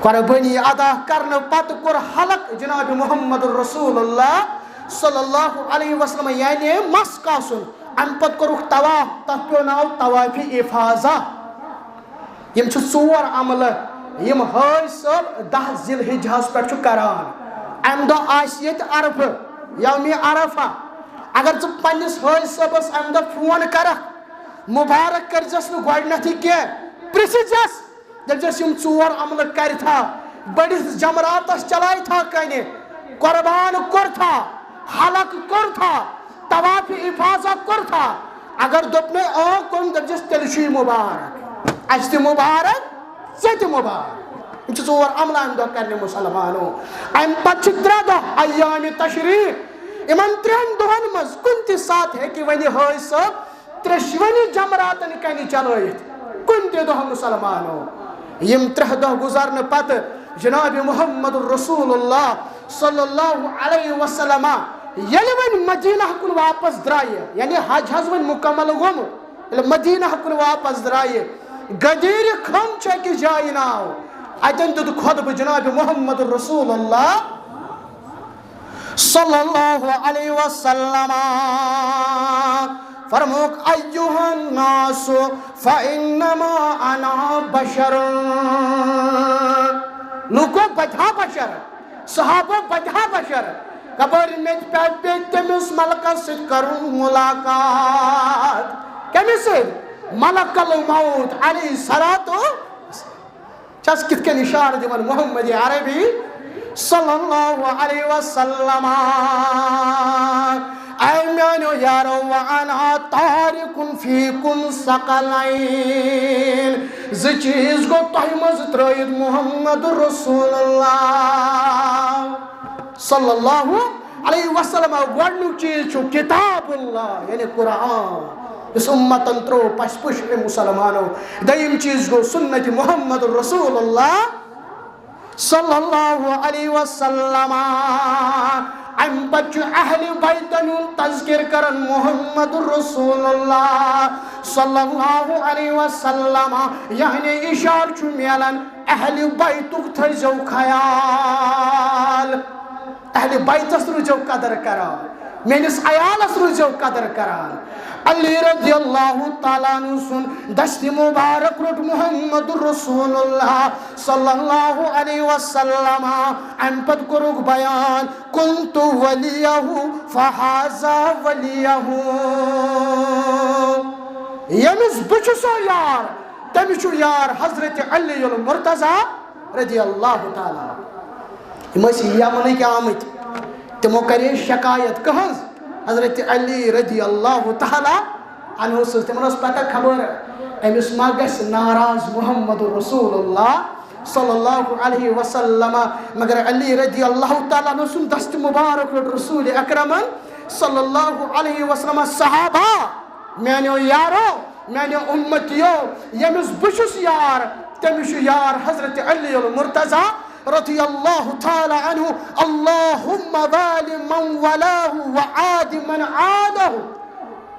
قربانی ادا کرنے پت کور حلق جناب محمد رسول اللہ صلی اللہ علیہ وسلم یعنی مس کاسن ام پت کورک طواف تت پیو ناو طواف افاضہ. یم چھ 4 عمل یم حاج صاحب 10 ذی الحجہ پہ کران. ام دہ آس یت عرفہ یوم عرفہ اگر ژٕ پننس حاج صاحبس ام دہ فون کرکھ مبارک کرزس نہ گۄڈنیتھٕے کینٛہہ پرژھزس دپزس یم 4 عمل کرتھا بڑس جمراتس چلائے تھا کنے قربان کرتھا حلق کرتھا طواف افاضہ کرتھا اگر دپنے کن دپزس تیل مبارک اس مبارک ژٕ مبارک. یم 4 عمل ام دہ کرنے مسلمانوں. ام پتہ 3 دہ ایام تشریق امن 3 دہن مز کن تہ سات ہیکہ ونہ حاج صاحب 3 جمراتن کنہ چلائت کن تہ دہ مسلمانوں. یم 3 دہ گزارنے پتہ جناب محمد رسول اللہ صلی اللہ علیہ وسلم یل ون مدینہ کن واپس درائے یعنی حج حض ون مکمل گومت مدینہ کن واپس درائے گدیر خم چھ جائے ناو اتن دت خطبہ جناب محمد رسول اللہ صلی اللہ علیہ وسلم فرموک ایوہ الناس فإنما انا بشر. لوکو بدھا بشر صحابہ بدھا بشر قبر میں پہ تمس ملکس ست کروں ملاقات کمس ملک الموت علیہ الصلوۃ چس کت کن اشارہ دِوان محمد عربی صلی اللہ علیہ وسلم اے میانو یارو وانا تارک فیکم ثقلین ز چیز گو تہ مز ترائید محمد رسول اللہ صلی اللہ علیہ وسلم. گوڈنیک چیز چھو کتاب اللہ یعنی قرآن اس امتن ترو پش پش مسلمانوں. دیم چیز گو سنت محمد رسول اللہ صلی اللہ علیہ وسلم. ام بچ اہل بیتن تذکر کرن محمد رسول اللہ صلی اللہ علیہ وسلم یعنی اشار چھو میلن اہل بیتک تھیزو خیال اہل بیتس رجو قدر کران مینس عیالس رجو قدر کران. علی رضی اللہ تعالیٰ عنہ سن دست مبارک رٹ محمد رسول اللہ صلی اللہ علیہ وسلم. ام پت کرک بیان کنت ولیہ فحازا ولیہ یمس بچسو یار تمچو یار حضرت علی المرتضی رضی اللہ تعالیٰ. مسی یمن کے آمت تمو کرے شکایت کہنز حضرت علی رضی اللہ تعالی عنہ سے تمن پتہ خبر امس ما گس ناراض محمد رسول اللہ صلی اللہ علیہ وسلم مگر علی رضی اللہ تعالی عنہ سن دست مبارک رسول اکرم صلی اللہ علیہ وسلم صحابہ میانو یارو میانو امتیو یمس بشس یار تمش یار حضرت علی المرتضی رضی اللہ تعالی عنہ اللہم والی من ولاہ وعاد من عادہ.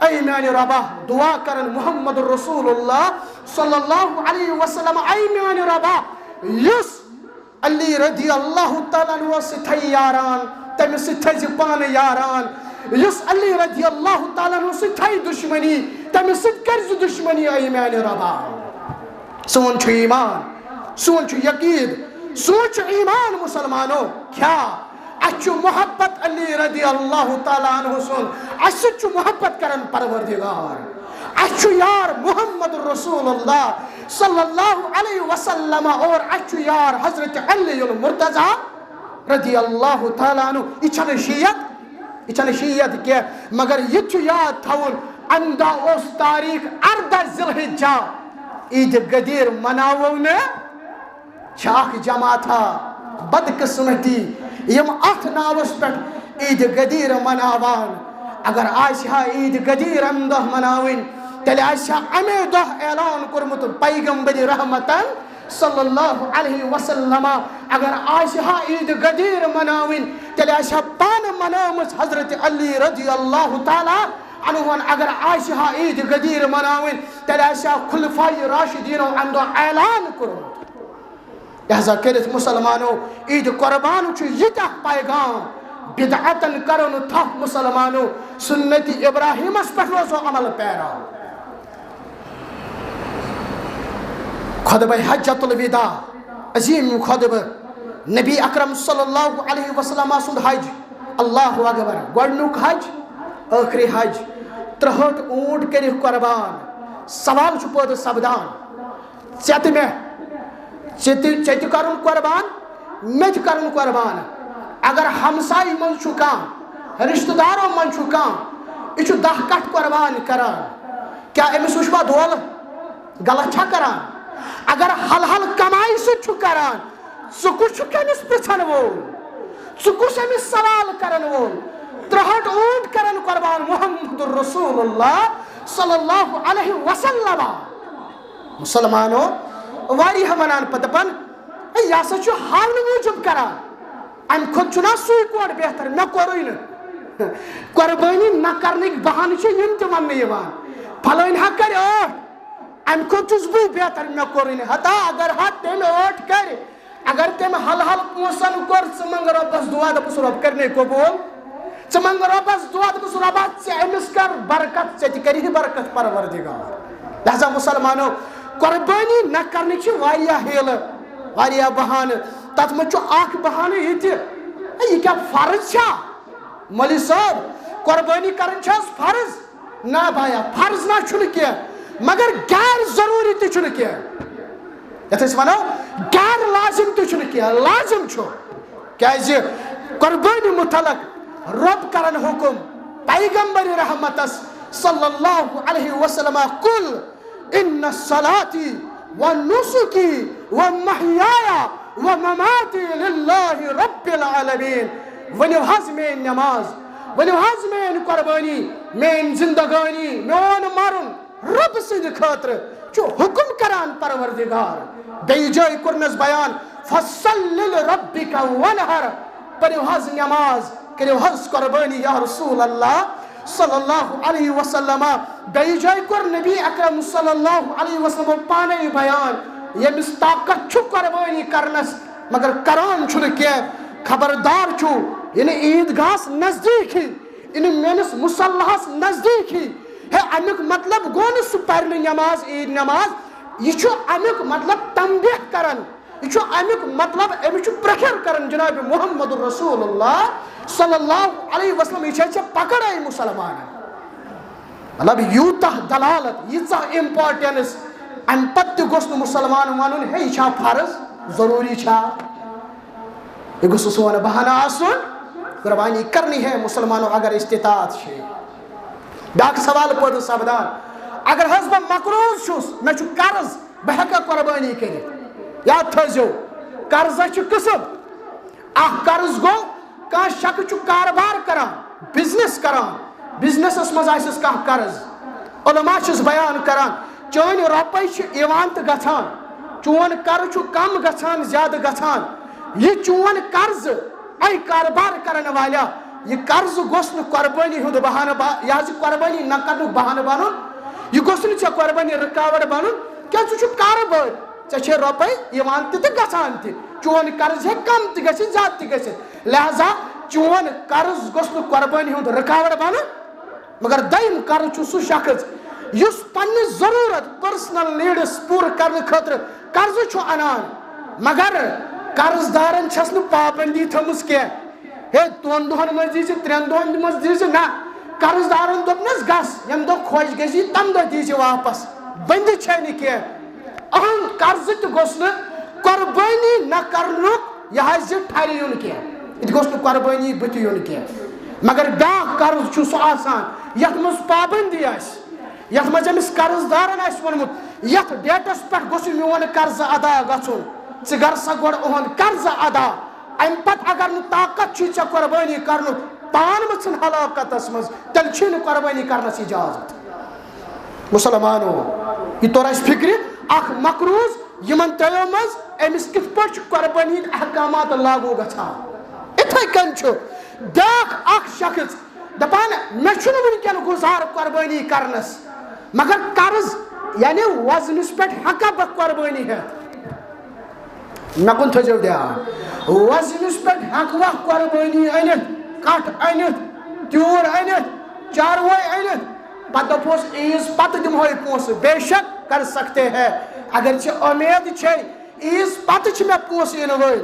اے میانی ربا دعا کرن محمد رسول اللہ صلی اللہ علیہ وسلم اے میانی ربا یس علی رضی اللہ تعالی عنہ ستھائی یاران تم ستھائی زپان یاران یس علی رضی اللہ تعالی عنہ ستھائی دشمنی تم ست کرز دشمنی اے میانی ربا. سون چھو ایمان سون چھو یقین سوچ ایمان مسلمانوں کیا اچھو محبت علی رضی اللہ تعالیٰ عنہ سن اچھو محبت کرن پروردگار اچھو یار محمد رسول اللہ صلی اللہ علیہ وسلم اور اچھو یار حضرت علی المرتضی رضی اللہ تعالیٰ عنہ. یہ چھنے شیعت کیا مگر یہ چھو یاد تھاون امہ دہ اس تاریخ 14 ذی الحجہ عید غدیر مناو نا اخ جماعتھا بدقسمتی یم اتھ ناوس پہ عید غدیر مناوان اگر آسہا عید غدیر امہ دہ مناوین تیلہِ آسہا امے دہ اعلان کورمُت پیغمبر رحمتن صلی اللہ علیہ وسلم اگر آسہا عید غدیر مناوین تیلہِ آسہا پانہٕ منٲمٕژ حضرت علی رضی اللہ تعالیٰ عنہن اگر آسہا عید غدیر مناوین تیلہِ آسہا خلفاء راشدینو امہ دہ اعلان کورمُت لہذا کرت مسلمانو عید قربان چھ یہ پیغام بدعتن کرن تھپ مسلمانو سنت ابراہیم اس پہ روزو عمل پیرا خطبہ حجۃ الوداع عظیم خطبہ نبی اکرم صلی اللہ علیہ وسلم سند حج اللہ اکبر گۄڈنیُک حج ٲخری حج 63 اونٹ کرِ قربان سوال چھ پٲدٕ سپدان ژےٚ مےٚ ژےٚ تہِ کرُن قربان مےٚ تہِ کرُن قربان اگر ہمسائی من چھُ کانٛہہ رشتہٕ دارو من چھُ کانٛہہ یہِ چھُ 10 کٹھ قربان کران کیا أمِس وٕچھوا دولہٕ غلط چھا کران اگر حل حل کمائی سۭتۍ چھُ کران ژٕ کُس چھُکھ أمِس پرٛژھن وول ژٕ کُس أمِس سوال کرن وول 63 اونٹ کرن قربان محمد رسول اللہ صلی اللہ علیہ وسلم مسلمانو واریاہ ونان پتہ دپان یہ ہسا چھُ ہاونہٕ موٗجوٗب کران امہ کھۄتہٕ چھُنا سُے کوٚر بہتر مےٚ کوٚرُے نہٕ قۄربٲنی نہ کرنٕکۍ بہانہٕ چھِ یِم تہِ وننہٕ یِوان پھلٲنۍ ہا کرِ 8 امہ کھۄتہٕ چھُس بٕے بہتر مےٚ کوٚرُے نہٕ ہتا اگر ہا تٔمۍ 8 کرِ اگر تٔمۍ حل حل پونٛسن کوٚر ژٕ منٛگ رۄبس دعا دۄپُس رۄب کرنے قبوٗل ژٕ منٛگ رۄبس دعا دۄپُس رۄبا ژٕ أمِس کر برکت ژےٚ تہِ کرِہی برکت پروردگار لہذا مسلمانو قربانی نہ کرنے چھِ واریاہ ہیلہٕ واریاہ بہانہٕ تتھ منٛز چھُ اکھ بہانہٕ یہِ تہِ یہِ کیٛاہ فرض چھا مولوی صٲب قربانی کرٕنۍ چھِ حظ فرض نہ بایا فرض نہ چھُنہٕ کینٛہہ مگر غیر ضروٗری تہِ چھُنہٕ کینٛہہ یتھ أسۍ ونو غیر لازم تہِ چھُنہٕ کینٛہہ لازم چھُ کیٛازِ قربانی متعلق رۄب کرن حُکم پیغمبر رحمتس صلی اللہ علیہ وسلم قل ان صلاتي ونسكي ومحياي ومماتي لله رب العالمين ونیو حظ مین نماز ونیو حظ مین قربانی مین زندگانی میون مرن رب سند خاطر چھُ حکم کران پروردگار بیٚیہِ جایہِ کوٚرنس بیان فصل لربك وانحر پٔرِو حظ نماز کٔرِو حظ قربانی یا رسول اللہ صلی اللہ علیہ وسلم بیٚیہِ جایہِ کوٚر نبی اکرم صلی اللہ علیہ وسلم پانے بیان ییٚمِس طاقت چھُ قربانی کرنس مگر کران چھُنہٕ کینٛہہ خبردار چھُ یعنی عیٖدگاہس نزدیٖک ہی یعنی میٲنِس مُصلحس نزدیٖک ہی ہے امیُک مطلب گوٚو نہٕ سُہ پرِ نہٕ نماز عیٖد نماز یہِ چھُ امیُک مطلب تنبیہ کران یہ چھُ امیُک مطلب أمِس چھُ پرٛیٚفر کران جناب محمد رسول اللہ صلی اللہ علیہ وسلم یہ چھِ پکڑے مسلمان مطلب یوٗتاہ دلالت ییٖژاہ امپارٹنس امہِ پتہٕ تہِ گوٚژھ نہٕ مُسلمان ونُن ہے یہِ چھا فرض ضروٗری چھا یہ گوٚژھ نہٕ سون بہانہٕ آسُن قربانی کرنی ہے مسلمانو اگر استطاعت چھِ بیٛاکھ سوال پٲدٕ سپدان اگر حظ بہٕ مقروض چھُس مےٚ چھُ قرض بہٕ ہٮ۪کا قربانی کٔرِتھ یاد تھٲیزیو قرضس چھِ قٕسم اکھ قرض گوٚو کانٛہہ شخص چھُ کاربار کران بزنس کران بزنسس منٛز آسٮ۪س کانٛہہ قرض علما چھِس بیان کران چٲنۍ رۄپے چھِ یِوان تہٕ گژھان چون قرض چھُ کم گژھان زیادٕ گژھان یہِ چون قرض اے کاربار کرن والا یہ قرض گوٚژھ نہٕ قربانی ہُنٛد بہانہٕ یہِ حظ چھُ قربانی نہ کرنُک بہانہٕ بنُن یہِ گوٚژھ نہٕ ژےٚ قربانی رُکاوٹ بنُن کیٛازِ ژٕ چھُکھ کارٕبٲرۍ ژےٚ چھے رۄپے یِوان تہِ تہٕ گژھان تہِ چون قرض ہیٚکہِ کم تہِ گٔژھِتھ زیادٕ تہِ گٔژھِتھ لہذا چون قرض گوٚژھ نہٕ قربانی ہُنٛد رُکاوٹ بنُن مگر دوٚیِم قرض چھُ سُہ شخص یُس پننہِ ضروٗرت پٔرسنل نیٖڈٕس پوٗرٕ کرنہٕ خٲطرٕ قرض چھُ انان مگر قرض دارن چھس نہٕ پابندی تھٲومٕژ کینٛہہ ہے 2 دۄہن منٛز دی ژٕ 3 دۄہن منٛز دی ژٕ نہ قرض دارن دوٚپنس گژھ ییٚمہِ دۄہ خۄش گژھی تمہِ دۄہ دی ژٕ واپس بٔنٛدِ چھے نہٕ کینٛہہ اہنٛد قرض تہِ گوٚژھ نہٕ قربٲنی نہ کرنُک یہِ حظ یہِ ٹھرِ یُن کینٛہہ یہِ گوٚژھ نہٕ قربٲنی بٕتھِ یُن کینٛہہ مگر بیٛاکھ قرض چھُ سُہ آسان یتھ منٛز پابندی آسہِ یتھ منٛز أمِس قرض دارن آسہِ ووٚنمُت یتھ ڈیٹس پٮ۪ٹھ گوٚژھ میون قرضہٕ ادا گژھُن ژٕ کر سا گۄڈٕ یِہُنٛد قرضہٕ ادا امہِ پتہٕ اگر نہٕ طاقت چھُے ژےٚ قۄربٲنی کرنُک پان مہ ژھٕن ہلاکتس منٛز تیٚلہِ چھُے نہٕ قۄربٲنی کرنس اجازت مسلمانو یہِ توٚر اَسہِ فِکرِ اکھ مقروض یِمن ترٛیو منٛز أمِس کِتھ پٲٹھۍ چھُ قۄربٲنی ہٕنٛدۍ احکامات لاگوٗ گژھان اِتھے کٔنۍ چھُ بیٛاکھ اکھ شخص دپان مےٚ چھُنہٕ وٕنکیٚن گُزار قۄربٲنی کرنس مگر قرض یعنی وزنس پٮ۪ٹھ ہٮ۪کا بہٕ قۄربٲنی ہٮ۪تھ مےٚ کُن تھٲیزیو دھیان وزنس پٮ۪ٹھ ہٮ۪کوا قۄربٲنی أنِتھ کٹھ أنِتھ تیوٗر أنِتھ چاروٲے أنِتھ پتہٕ دوٚپہوس عیٖز پتہٕ دِمہوے پونٛسہٕ بے شک کر سکتے ہے اگر ژےٚ اُمید چھے عیٖز پتہٕ چھِ مےٚ پونٛسہٕ یِنہٕ وٲلۍ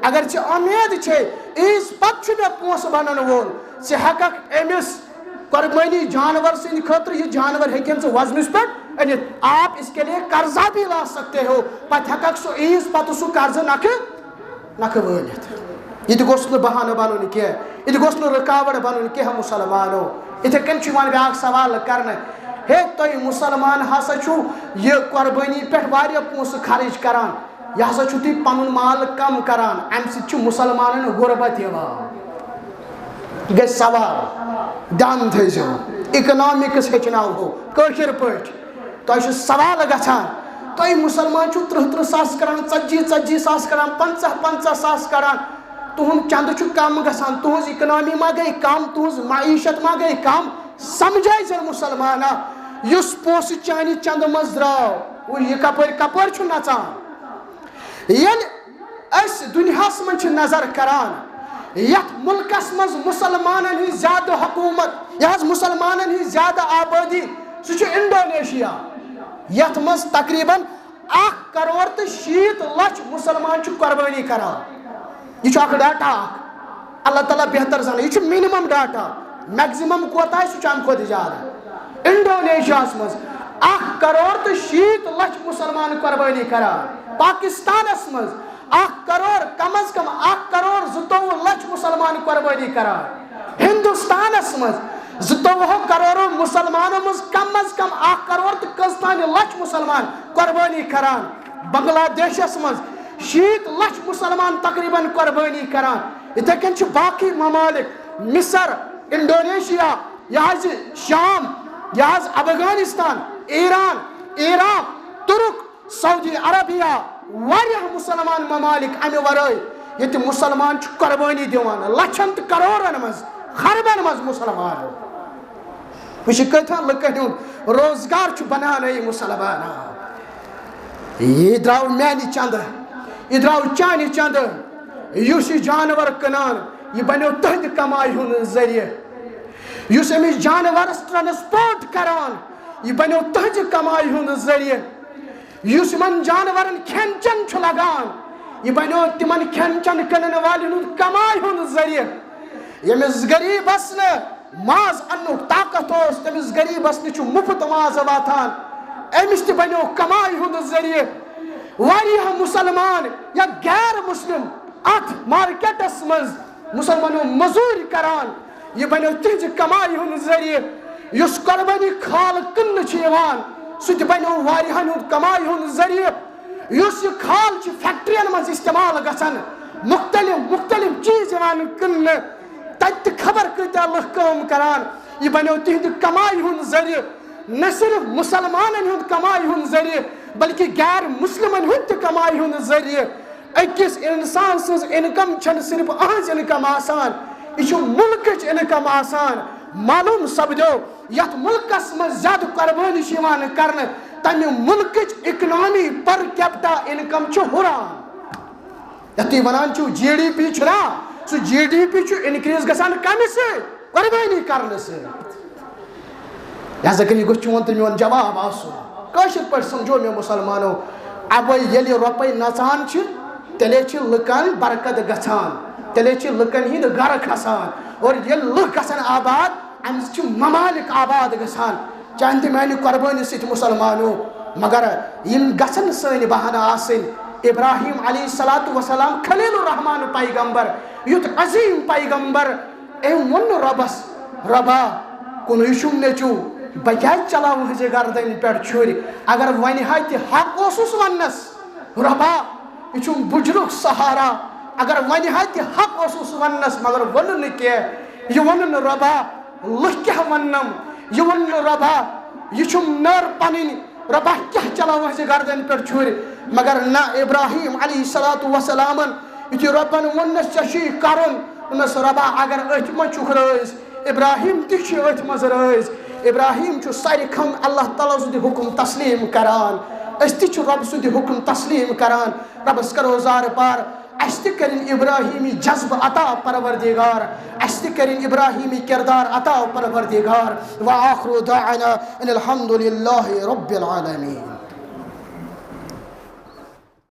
اگر ژےٚ اُمید چھے عیٖز پتہٕ چھُ مےٚ پونٛسہٕ بنن وول ژٕ ہٮ۪ککھ أمِس قۄربٲنی جانور سٕنٛدِ خٲطرٕ یہِ جانور ہیٚکن ژٕ وزنس پٮ۪ٹھ أنِتھ آپ اس کے لیے قرضہ بھی لا سکتے ہو پتہٕ ہٮ۪ککھ سُہ عیٖز پتہٕ سُہ قرضہٕ نکھٕ وٲلِتھ یہِ تہِ گوٚژھ نہٕ بہانہٕ بنُن کینٛہہ یہِ تہِ گوٚژھ نہٕ رُکاوٹ بنُن کینٛہہ مُسلمانو یِتھے کٔنۍ چھُ یِوان بیٛاکھ سوال کرنہٕ ہے تُہۍ مُسلمان ہسا چھُو یہِ قۄربٲنی پٮ۪ٹھ واریاہ پونٛسہٕ خرٕچ کران یہِ ہسا چھُو تُہۍ پنُن مال کم کران امہِ سۭتۍ چھُ مُسلمانن غُربت یِوان یہِ گژھِ سوال دھیان تھٲیزیو اِکنامِکس ہیٚچھناوہو کٲشِر پٲٹھۍ تۄہہِ چھُ سوال گژھان تُہۍ مُسلمان چھُو 30 ساس کران 40 ساس کران 50 ساس کران تُہُنٛد چندٕ چھُ کم گژھان تُہنٛز اِکنامی ما گٔے کم تُہنٛز معیشت ما گٔے کم سمجھٲے زن مُسلمانا یُس پونٛسہٕ چانہِ چندٕ منٛز درٛاو یہِ کپٲرۍ چھُ نژان ییٚلہِ أسۍ دُنیاہس منٛز چھِ نظر کران یتھ مُلکس منٛز مُسلمانن ہٕنٛز زیادٕ حکوٗمت یہِ حظ مُسلمانن ہٕنٛز زیادٕ آبٲدی سُہ چھُ انڈونیشیا یتھ منٛز تقریٖبن 1.60 کروڑ مُسلمان چھِ قۄربٲنی کران یہ اکھ ڈاٹا اکھ اللہ تعالیٰ بہتر زانان یہ منیمم ڈاٹا میکزِمم کوتاہ سُہ چھُ امہِ کھۄتہٕ زیادٕ انڈونیشیاہس منٛز 1.60 کروڑ مُسلمان قۄربٲنی کران پاکستانس منٛز 1 کروڑ کم از کم 1.22 کروڑ مُسلمان قۄربٲنی کران ہندوستانس منٛز 22 کروڑو مُسلمانو منٛز کم از کم 1 کروڑ تہٕ کٔژتانۍ لچھ مُسلمان قۄربٲنی کران بنگلہ دیشس منٛز 60 لچھ مُسلمان تقریٖباً قۄربٲنی کران یِتھے کٔنۍ چھِ باقٕے ممالک مصر انڈونیشیا یہِ حظ شام یہِ حظ افغانستان ایران عراق ترک سعودی عربیہ واریاہ مُسلمان ممالک امہِ ورٲے ییٚتہِ مُسلمان چھُ قۄربٲنی دِوان لچھن تہٕ کروڑن منٛز خربن منٛز مُسلمان وٕچھِ کۭتیاہ لُکن ہُنٛد روزگار چھُ بناونٲیِتھ مُسلمان یہِ درٛاو میانہِ چندٕ یہِ درٛاو چانہِ چندٕ یُس یہِ جانور کٕنان یہِ بنیو تُہنٛدِ کمایہِ ہُنٛد ذٔریعہٕ یُس أمِس جانورس ٹرانسپورٹ کران یہِ بنیو تُہنٛزِ کمایہِ ہُنٛد ذٔریعہٕ یُس یِمن جانورن کھٮ۪ن چٮ۪ن چھُ لگان یہِ بنیو تِمن کھٮ۪ن چٮ۪ن کٕنن والٮ۪ن ہُنٛد کمایہِ ہُنٛد ذٔریعہٕ ییٚمِس غریٖبس نہٕ ماز اننُک طاقت اوس تٔمِس غریٖبس نہٕ چھُ مُفت مازٕ واتان أمِس تہِ بنیو کمایہِ ہُنٛد ذٔریعہٕ واریاہ مُسلمان یا غیر مسلم اتھ مارکیٹس منٛز مُسلمانو مزوٗرۍ کران یہِ بنیو تِہنٛزِ کمایہِ ہُنٛد ذٔریعہٕ یُس قۄربٲنی کھال کٕننہٕ چھُ یِوان سُہ تہِ بنیو واریاہن ہُنٛد کمایہِ ہُنٛد ذٔریعہٕ یُس یہِ کھال چھُ فیکٹرین منٛز استعمال گژھان مختلف چیٖز یِوان کٕننہٕ تتہِ تہِ خبر کۭتیاہ لُکھ کٲم کران یہِ بنیو تِہنٛدِ کمایہِ ہُنٛد ذٔریعہٕ نہ صرف مُسلمانن ہُنٛد کمایہِ ہُنٛد ذٔریعہٕ بلکہِ غیر مُسلمن ہُنٛد تہِ کمایہِ ہُنٛد ذٔریعہٕ أکِس اِنسان سٕنٛز اِنکم چھنہٕ صرف أہنٛز اِنکم آسان یہِ چھُ مُلکٕچ اِنکم آسان معلوٗم سپدیو یتھ مُلکس منٛز زیادٕ قۄربٲنی چھِ یِوان کرنہٕ تمہِ مُلکٕچ اِکنامی پر کیپٹا اِنکم چھِ ہُران یتھ تُہۍ ونان چھِو GDP چھُنا سُہ GDP چھُ اِنکریٖز گژھان کمہِ سۭتۍ قۄربٲنی کرنہٕ سۭتۍ لہذا کٔرِتھ گوٚژھ چون تہٕ میون جواب آسُن کٲشِر پٲٹھۍ سمجھو مےٚ مُسلمانو اَوَے ییٚلہِ رۄپے نژان چھِ تیٚلے چھِ لُکن برکت گژھان تیٚلے چھِ لُکن ہِنٛدۍ گرٕ کھسان اور ییٚلہِ لُکھ گژھن آباد امہِ سۭتۍ چھِ ممالِک آباد گژھان چانہِ تہِ میانہِ قۄربٲنی سۭتۍ مُسلمانو مگر یِم گژھن نہٕ سٲنۍ بہانہٕ آسٕنۍ ابراہیم علیہ الصلوۃ والسلام خلیل الرحمان پیغمبر یُتھ عظیٖم پیغمبر أمۍ ووٚن نہٕ رۄبس رۄبا کُنُے چھُم نیٚچوٗ بجائے چلاو ہزے گردن پہ چھری اگر ون تہ حق اوسس ونس ربا یہ چھم بجرک سہارا اگر ون تہ حق اوسس ونس مگر ون کی یہ ون ربا لہ کیا ونم یہ ون ربا یہ چھم نر پنن ربا کیا چلاو ہزے گردن پہ چھری مگر نہ ابراہیم علیہ السلام یتھی ربن ونس چی کرن ونس ربا اگر ات مچھ رز ابراہیم تہ ات مز رز ابراہیم ساری کھم اللہ تعالیٰ سند حکم تسلیم کران اس تہ رب سند حکم تسلیم کران ربس کرو زار پار اس تہ کرن ابراہیمی جذب عطا پروردگار اس تہ کرن ابراہیمی کردار عطا پروردگار وآخر دعوانا ان الحمد للہ رب العالمین.